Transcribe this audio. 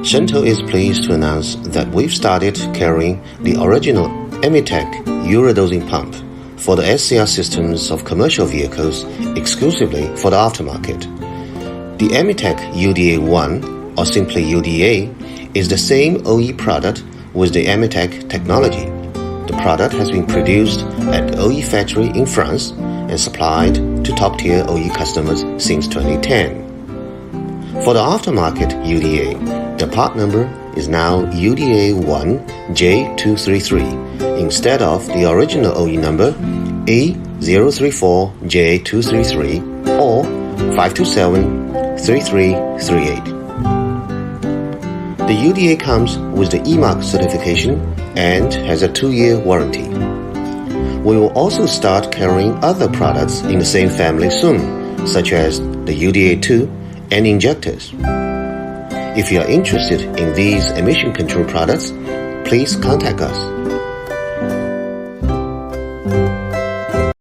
Shentou is pleased to announce that we've started carrying the original Emitec Urea Dosing Pump for the SCR systems of commercial vehicles exclusively for the aftermarket. The Emitec UDA1, or simply UDA, is the same OE product with the Emitec technology. The product has been produced at OE factory in France and supplied to top-tier OE customers since 2010. For the aftermarket UDA, the part number is now UDA1 J233 instead of the original OE number A034 J233 or 5273338. The UDA comes with the Emark certification and has a 2-year warranty. We will also start carrying other products in the same family soon, such as the UDA2 and injectors. If you are interested in these emission control products, please contact us.